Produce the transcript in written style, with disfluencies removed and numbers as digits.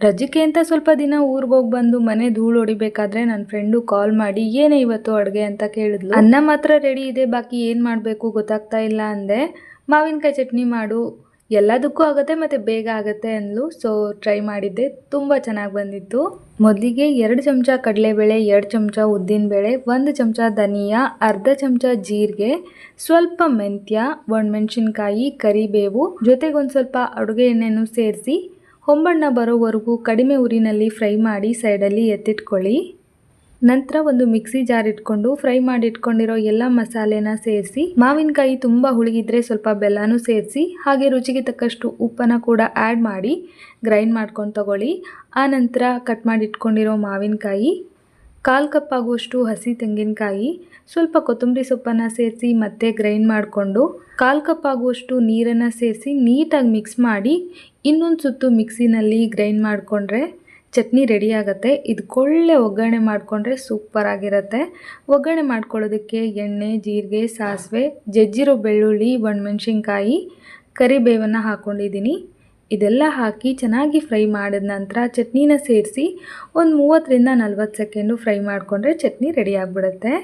ರಜಕ್ಕೆ ಅಂತ ಸ್ವಲ್ಪ ದಿನ ಊರಿಗೆ ಹೋಗಿ ಬಂದು ಮನೆ ಧೂಳು ಹೊಡಿಬೇಕಾದ್ರೆ ನನ್ನ ಫ್ರೆಂಡು ಕಾಲ್ ಮಾಡಿ ಏನೇ ಇವತ್ತು ಅಡುಗೆ ಅಂತ ಕೇಳಿದ್ಲು. ಅನ್ನ ಮಾತ್ರ ರೆಡಿ ಇದೆ, ಬಾಕಿ ಏನು ಮಾಡಬೇಕು ಗೊತ್ತಾಗ್ತಾ ಇಲ್ಲ ಅಂದೆ. ಮಾವಿನಕಾಯಿ ಚಟ್ನಿ ಮಾಡು, ಎಲ್ಲದಕ್ಕೂ ಆಗುತ್ತೆ ಮತ್ತು ಬೇಗ ಆಗುತ್ತೆ ಅಂದ್ಲು. ಸೊ ಟ್ರೈ ಮಾಡಿದ್ದೆ, ತುಂಬ ಚೆನ್ನಾಗಿ ಬಂದಿತ್ತು. ಮೊದಲಿಗೆ 2 ಚಮಚ ಕಡಲೆಬೇಳೆ, 2 ಚಮಚ ಉದ್ದಿನಬೇಳೆ, 1 ಚಮಚ ಧನಿಯಾ, ಅರ್ಧ ಚಮಚ ಜೀರಿಗೆ, ಸ್ವಲ್ಪ ಮೆಂತ್ಯ, ಒಣಮೆಣಸಿನ್ಕಾಯಿ, ಕರಿಬೇವು ಜೊತೆಗೆ ಒಂದು ಸ್ವಲ್ಪ ಅಡುಗೆ ಎಣ್ಣೆನೂ ಸೇರಿಸಿ ಹೊಂಬಣ್ಣ ಬರೋವರೆಗೂ ಕಡಿಮೆ ಉರಿನಲ್ಲಿ ಫ್ರೈ ಮಾಡಿ ಸೈಡಲ್ಲಿ ಎತ್ತಿಟ್ಕೊಳ್ಳಿ. ನಂತರ ಒಂದು ಮಿಕ್ಸಿ ಜಾರ್ ಇಟ್ಕೊಂಡು ಫ್ರೈ ಮಾಡಿ ಇಟ್ಕೊಂಡಿರೋ ಎಲ್ಲ ಮಸಾಲೆನ ಸೇರಿಸಿ, ಮಾವಿನಕಾಯಿ ತುಂಬ ಹುಳಿಗಿದ್ರೆ ಸ್ವಲ್ಪ ಬೆಲ್ಲನೂ ಸೇರಿಸಿ, ಹಾಗೆ ರುಚಿಗೆ ತಕ್ಕಷ್ಟು ಉಪ್ಪನ್ನು ಕೂಡ ಆ್ಯಡ್ ಮಾಡಿ ಗ್ರೈಂಡ್ ಮಾಡ್ಕೊಂಡು ತಗೊಳ್ಳಿ. ಆ ನಂತರ ಕಟ್ ಮಾಡಿ ಇಟ್ಕೊಂಡಿರೋ ಮಾವಿನಕಾಯಿ, 1/4 ಕಪ್ ಆಗುವಷ್ಟು ಹಸಿ ತೆಂಗಿನಕಾಯಿ, ಸ್ವಲ್ಪ ಕೊತ್ತಂಬರಿ ಸೊಪ್ಪನ್ನು ಸೇರಿಸಿ ಮತ್ತೆ ಗ್ರೈಂಡ್ ಮಾಡಿಕೊಂಡು 1/4 ಕಪ್ ಆಗುವಷ್ಟು ನೀರನ್ನು ಸೇರಿಸಿ ನೀಟಾಗಿ ಮಿಕ್ಸ್ ಮಾಡಿ ಇನ್ನೊಂದು ಸುತ್ತು ಮಿಕ್ಸಿನಲ್ಲಿ ಗ್ರೈಂಡ್ ಮಾಡಿಕೊಂಡ್ರೆ ಚಟ್ನಿ ರೆಡಿ ಆಗುತ್ತೆ. ಇದಕ್ಕೊಳ್ಳೆ ಒಗ್ಗರಣೆ ಮಾಡಿಕೊಂಡ್ರೆ ಸೂಪರ್ ಆಗಿರುತ್ತೆ. ಒಗ್ಗರಣೆ ಮಾಡ್ಕೊಳ್ಳೋದಕ್ಕೆ ಎಣ್ಣೆ, ಜೀರಿಗೆ, ಸಾಸಿವೆ, ಜಜ್ಜಿರೋ ಬೆಳ್ಳುಳ್ಳಿ, ಒಣಮೆಣಸಿನ್ಕಾಯಿ, ಕರಿಬೇವನ್ನು ಹಾಕ್ಕೊಂಡಿದ್ದೀನಿ. ಇದೆಲ್ಲ ಹಾಕಿ ಚೆನ್ನಾಗಿ ಫ್ರೈ ಮಾಡಿದ ನಂತರ ಚಟ್ನಿನ ಸೇರಿಸಿ ಒಂದು 30 ರಿಂದ 40 ಸೆಕೆಂಡು ಫ್ರೈ ಮಾಡಿಕೊಂಡ್ರೆ ಚಟ್ನಿ ರೆಡಿ ಆಗಿಬಿಡುತ್ತೆ.